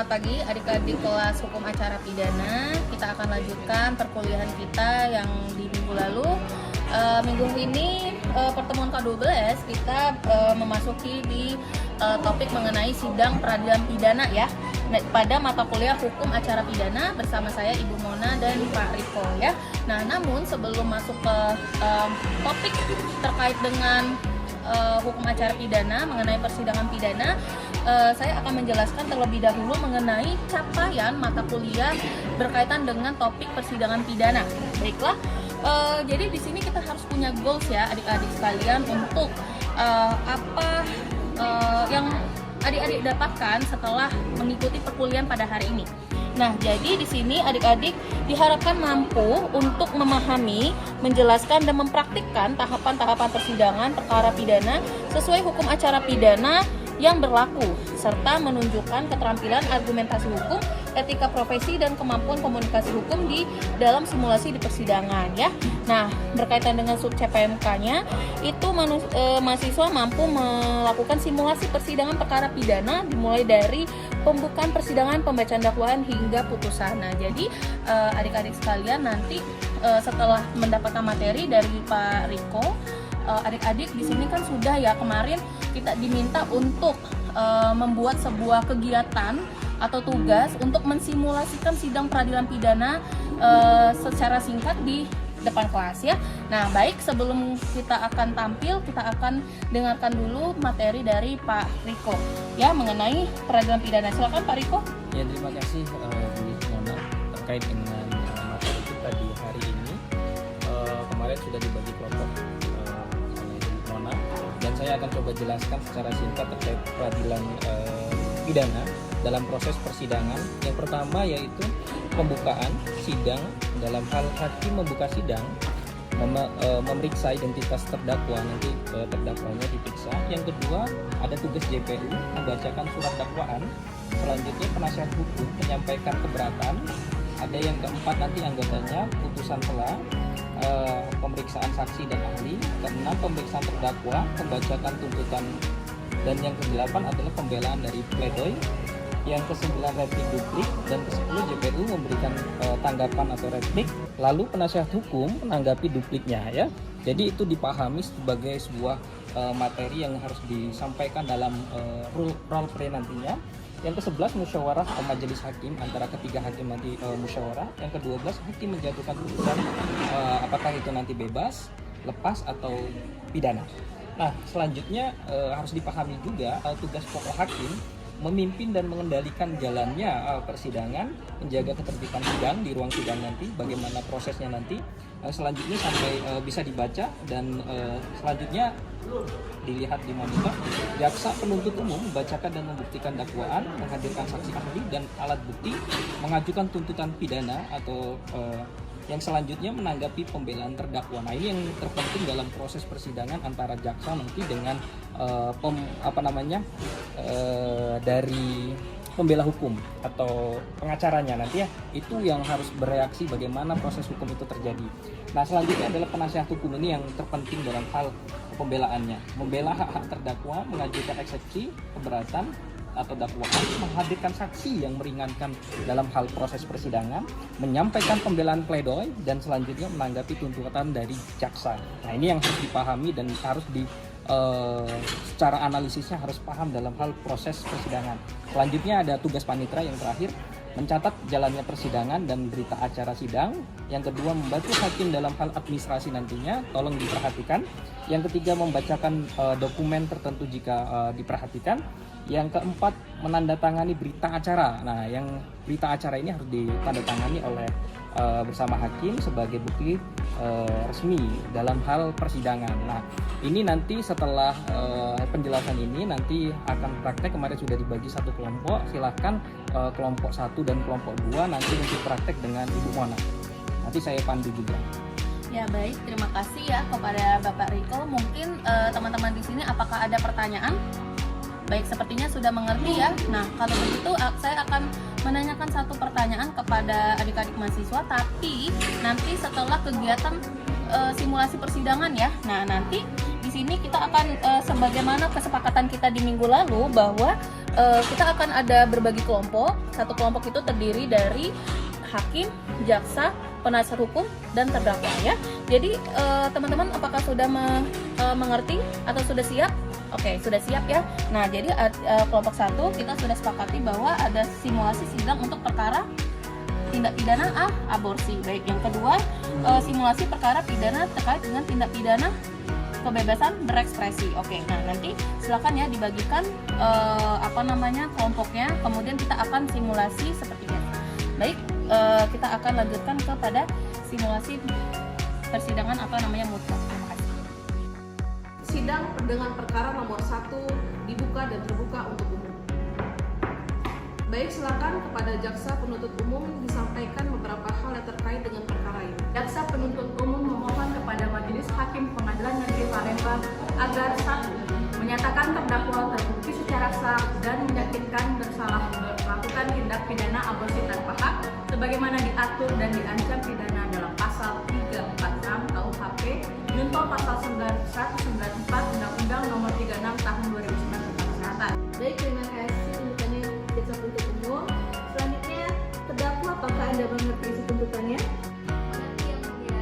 Selamat pagi adik-adik kelas hukum acara pidana. Kita akan lanjutkan perkuliahan kita yang di minggu lalu. Minggu ini pertemuan ke-12 kita memasuki di topik mengenai sidang peradilan pidana ya, pada mata kuliah hukum acara pidana bersama saya Ibu Mona dan Pak Riko ya. Nah, namun sebelum masuk ke topik terkait dengan hukum acara pidana mengenai persidangan pidana, saya akan menjelaskan terlebih dahulu mengenai capaian mata kuliah berkaitan dengan topik persidangan pidana. Baiklah, jadi di sini kita harus punya goals ya adik-adik sekalian untuk apa yang adik-adik dapatkan setelah mengikuti perkuliahan pada hari ini. Nah, jadi di sini adik-adik diharapkan mampu untuk memahami, menjelaskan dan mempraktikkan tahapan-tahapan persidangan perkara pidana sesuai hukum acara pidana yang berlaku, serta menunjukkan keterampilan argumentasi hukum, etika profesi, dan kemampuan komunikasi hukum di dalam simulasi di persidangan ya. Nah, berkaitan dengan sub CPMK-nya, itu mahasiswa mampu melakukan simulasi persidangan perkara pidana dimulai dari pembukaan persidangan, pembacaan dakwaan hingga putusan. Nah, jadi adik-adik sekalian nanti setelah mendapatkan materi dari Pak Riko, adik-adik di sini kan sudah ya, kemarin kita diminta untuk membuat sebuah kegiatan atau tugas untuk mensimulasikan sidang peradilan pidana secara singkat di depan kelas ya. Nah, baik, sebelum kita akan tampil, kita akan dengarkan dulu materi dari Pak Riko ya mengenai peradilan pidana. Silakan Pak Riko. Ya, terima kasih Bu Mona terkait dengan materi kita di hari ini. Kemarin sudah dibagi kelompok oleh Bu Mona, dan saya akan coba jelaskan secara singkat terkait peradilan pidana dalam proses persidangan. Yang pertama yaitu pembukaan sidang. Dalam hal hakim membuka sidang, memeriksa identitas terdakwa, nanti terdakwanya diperiksa. Yang kedua, ada tugas JPU membacakan surat dakwaan. Selanjutnya penasihat hukum menyampaikan keberatan. Ada yang keempat nanti anggotanya putusan selah, pemeriksaan saksi dan ahli. Keenam, pemeriksaan terdakwa, pembacakan tuntutan. Dan yang kedelapan adalah pembelaan dari pledoi. Yang ke-9 replik duplik, dan ke-10 JPU memberikan tanggapan atau replik, lalu penasihat hukum menanggapi dupliknya ya. Jadi itu dipahami sebagai sebuah materi yang harus disampaikan dalam role play nantinya. Yang ke-11 musyawarah majelis hakim, antara ketiga hakim nanti musyawarah. Yang ke-12 hakim menjatuhkan putusan apakah itu nanti bebas, lepas atau pidana. Nah, selanjutnya harus dipahami juga tugas pokok hakim memimpin dan mengendalikan jalannya persidangan, menjaga ketertiban sidang di ruang sidang nanti, bagaimana prosesnya nanti, selanjutnya sampai bisa dibaca, dan selanjutnya dilihat di monitor. Jaksa penuntut umum membacakan dan membuktikan dakwaan, menghadirkan saksi ahli dan alat bukti, mengajukan tuntutan pidana atau yang selanjutnya menanggapi pembelaan terdakwa. Nah, ini yang terpenting dalam proses persidangan antara jaksa nanti dengan dari pembela hukum atau pengacaranya nanti ya, itu yang harus bereaksi bagaimana proses hukum itu terjadi. Nah, selanjutnya adalah penasihat hukum, ini yang terpenting dalam hal pembelaannya, membela hak-hak terdakwa, mengajukan eksepsi, keberatan atau dakwaan, menghadirkan saksi yang meringankan dalam hal proses persidangan, menyampaikan pembelaan pledoi, dan selanjutnya menanggapi tuntutan dari jaksa. Nah, ini yang harus dipahami dan harus secara analisisnya harus paham dalam hal proses persidangan. Selanjutnya ada tugas panitera yang terakhir, mencatat jalannya persidangan dan berita acara sidang. Yang kedua, membantu hakim dalam hal administrasi nantinya, tolong diperhatikan. Yang ketiga, membacakan dokumen tertentu jika diperhatikan. Yang keempat, menandatangani berita acara. Nah, yang berita acara ini harus ditandatangani oleh bersama hakim sebagai bukti resmi dalam hal persidangan. Nah, ini nanti setelah penjelasan ini nanti akan praktek. Kemarin sudah dibagi satu kelompok, silahkan kelompok 1 dan kelompok 2 nanti untuk praktek dengan Ibu Mona. Nanti saya pandu juga. Ya, baik, terima kasih ya kepada Bapak Riko. Mungkin teman-teman di sini apakah ada pertanyaan? Baik, sepertinya sudah mengerti ya. Nah, kalau begitu saya akan menanyakan satu pertanyaan kepada adik-adik mahasiswa, tapi nanti setelah kegiatan simulasi persidangan ya. Nah, nanti di sini kita akan sebagaimana kesepakatan kita di minggu lalu bahwa kita akan ada berbagi kelompok. Satu kelompok itu terdiri dari hakim, jaksa, penasihat hukum, dan terdakwa ya. Jadi teman-teman apakah sudah mengerti atau sudah siap? Oke, sudah siap ya. Nah, jadi kelompok 1 kita sudah sepakati bahwa ada simulasi sidang untuk perkara tindak pidana aborsi. Baik, yang kedua simulasi perkara pidana terkait dengan tindak pidana kebebasan berekspresi. Oke, nah nanti silakan ya dibagikan kelompoknya. Kemudian kita akan simulasi seperti biasa. Baik, kita akan lanjutkan kepada simulasi persidangan mutlak. Terima kasih. Sidang dengan perkara nomor 1 dibuka dan terbuka untuk umum. Baik, silakan kepada jaksa penuntut umum disampaikan beberapa hal yang terkait dengan perkara ini. Jaksa penuntut umum memohon kepada Majelis Hakim Pengadilan Negeri Palembang agar 1. Menyatakan terdakwa terbukti secara sah dan meyakinkan bersalah melakukan tindak pidana aborsi tanpa hak sebagaimana diatur dan diancam pidana dalam pasal 346 KUHP junto pasal 194 Undang-Undang Nomor 36 Tahun 2009 tentang Kesehatan. Baik, terima kasih tuntutannya jaksa penuntut umum. Selanjutnya, terdakwa apakah Anda mengerti isi tuntutannya? Mengerti yang mulia.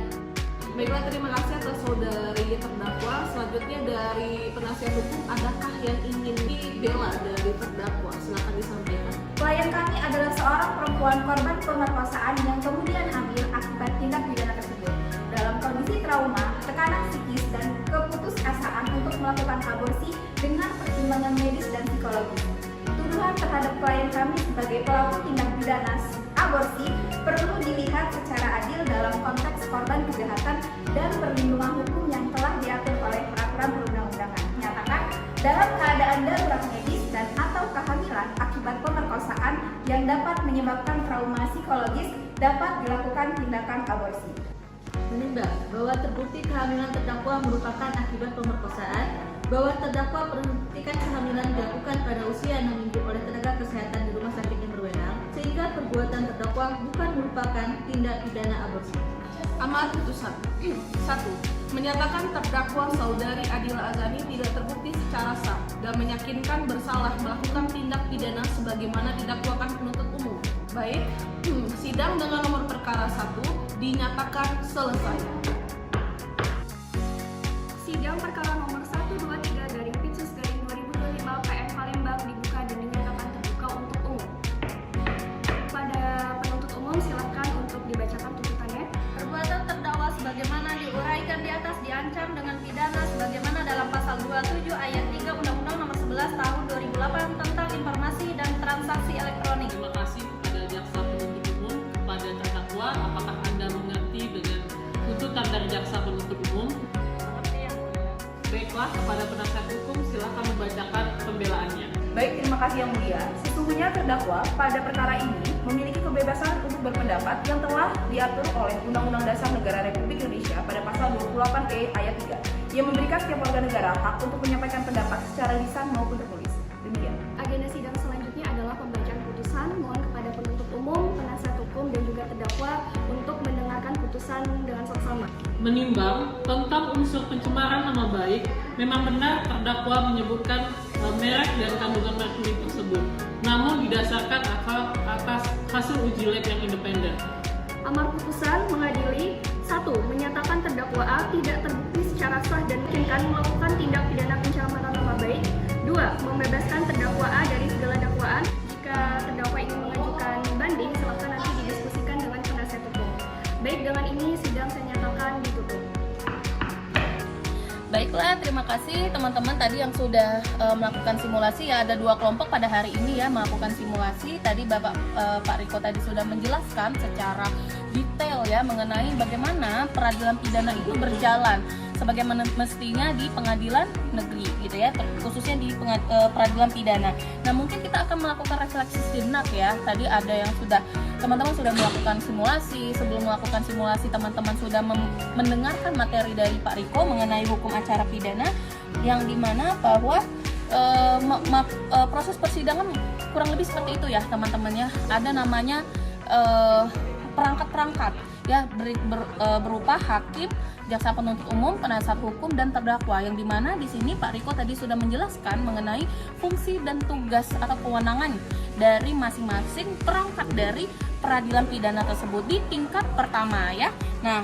Baiklah, terima kasih atas saudari terdakwa. Selanjutnya dari penasihat hukum, adakah yang ingin dibela dari terdakwa? Silakan disampaikan. Klien kami adalah seorang perempuan korban pemerkosaan yang kemudian hamil akibat tindak pidana tersebut. Dalam kondisi trauma, tekanan psikis, dan keputusasaan untuk melakukan aborsi dengan pertimbangan medis dan psikologis. Tuduhan terhadap klien kami sebagai pelaku tindak pidana aborsi perlu dilihat secara adil dalam konteks korban kejahatan dan perlindungan hukum yang telah diatur oleh peraturan perundang-undangan. Menyatakan dalam keadaan darurat medis dan atau kehamilan akibat pemerkosaan yang dapat menyebabkan trauma psikologis dapat dilakukan tindakan aborsi. Menimbang bahwa terbukti kehamilan terdakwa merupakan akibat pemerkosaan, bahwa terdakwa perhentikan kehamilan dilakukan pada usia 6 minggu oleh tenaga kesehatan di rumah sakit yang berwenang, sehingga perbuatan terdakwa bukan merupakan tindak pidana aborsi. Amar putusan 1. Menyatakan terdakwa saudari Adila Azani tidak terbukti secara sah dan meyakinkan bersalah melakukan tindak pidana sebagaimana didakwakan penuntut umum. Baik, sidang dengan nomor perkara 1 dinyatakan selesai. Sidang perkara nomor 123 garing Pitsus garing 2025 PN Palembang dibuka dan dinyatakan terbuka untuk umum. Pada penuntut umum silakan untuk dibacakan tuntutannya. Perbuatan terdakwa sebagaimana diuraikan di atas diancam dengan pidana sebagaimana dalam pasal 27 ayat 3 Undang-Undang Nomor 11 Tahun 2008 tentang informasi dan transaksi elektronik. Terima kasih kepada jaksa penuntut umum. Kepada terdakwa, apakah Anda mengerti dengan tuntutan dari jaksa penuntut umum? Baiklah, kepada penasihat hukum silakan membacakan pembelaannya. Baik, terima kasih yang mulia. Sesungguhnya terdakwa pada perkara ini memiliki kebebasan untuk berpendapat yang telah diatur oleh Undang-Undang Dasar Negara Republik Indonesia pada pasal 28E ayat 3 yang memberikan setiap warga negara hak untuk menyampaikan pendapat secara lisan maupun tertulis. Demikian. Agenda sidang selanjutnya adalah pembacaan putusan. Mohon kepada penuntut umum, penasihat hukum, dan juga terdakwa untuk mendengarkan putusan dengan seksama. Menimbang tentang unsur pencemaran nama baik, memang benar terdakwa menyebutkan merek dan kandungan merkury tersebut, namun didasarkan atas hasil uji lab yang independen. Amar putusan mengadili 1. Menyatakan terdakwa A tidak terbukti secara sah dan memungkinkan melakukan tindak pidana pencemaran nama baik. 2. Membebaskan terdakwa A dari segala dakwaan. Jika terdakwa ingin mengajukan banding, silakan nanti didiskusikan dengan penasihat hukum. Baik, dengan ini sidang saya nyatakan ditutup. Baiklah, terima kasih teman-teman tadi yang sudah melakukan simulasi ya. Ada 2 kelompok pada hari ini ya melakukan simulasi. Tadi Pak Riko tadi sudah menjelaskan secara detail ya mengenai bagaimana peradilan pidana itu berjalan sebagaimana mestinya di pengadilan negeri gitu ya, khususnya di peradilan pidana. Nah, mungkin kita akan melakukan refleksi sejenak ya. Tadi ada yang teman-teman sudah melakukan simulasi. Sebelum melakukan simulasi, teman-teman sudah mendengarkan materi dari Pak Riko mengenai hukum acara pidana yang dimana bahwa proses persidangan kurang lebih seperti itu ya teman-teman ya. Ada namanya perangkat-perangkat ya berupa hakim, jaksa penuntut umum, penasihat hukum, dan terdakwa. Yang dimana di sini Pak Riko tadi sudah menjelaskan mengenai fungsi dan tugas atau kewenangan dari masing-masing perangkat dari peradilan pidana tersebut di tingkat pertama ya. Nah,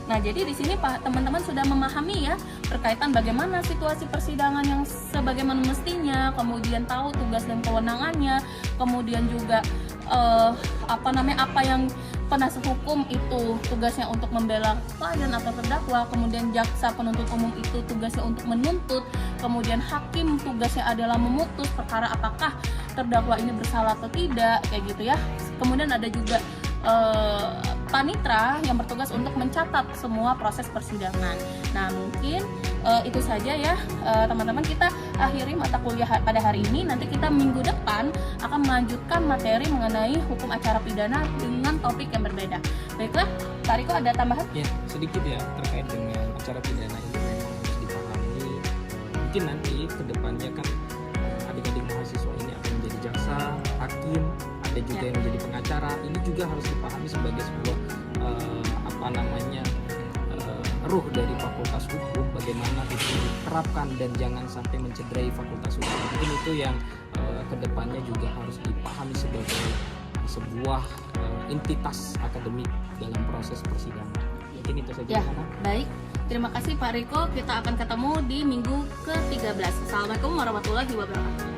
Nah, jadi di sini Pak teman-teman sudah memahami ya berkaitan bagaimana situasi persidangan yang sebagaimana mestinya, kemudian tahu tugas dan kewenangannya, kemudian juga apa yang penasihat hukum itu tugasnya untuk membela klien atau terdakwa, kemudian jaksa penuntut umum itu tugasnya untuk menuntut, kemudian hakim tugasnya adalah memutus perkara apakah terdakwa ini bersalah atau tidak, kayak gitu ya. Kemudian ada juga panitra yang bertugas untuk mencatat semua proses persidangan. Nah, mungkin itu saja ya teman-teman, kita akhiri mata kuliah pada hari ini. Nanti kita minggu depan akan melanjutkan materi mengenai hukum acara pidana dengan topik yang berbeda. Baiklah, Pak Riko ada tambahan? Ya, sedikit ya terkait dengan acara pidana ini memang harus dipahami. Mungkin nanti kedepannya kan adik-adik mahasiswa ini akan menjadi jaksa, hakim, ada juga yang menjadi pengacara. Ini juga harus dipahami sebagai sebuah ruh dari fakultas hukum, bagaimana itu diterapkan dan jangan sampai mencederai fakultas hukum. Mungkin itu yang kedepannya juga harus dipahami sebagai sebuah entitas akademik dalam proses persidangan. Mungkin itu saja. Ya, baik. Terima kasih Pak Riko. Kita akan ketemu di minggu ke-13. Assalamualaikum warahmatullahi wabarakatuh.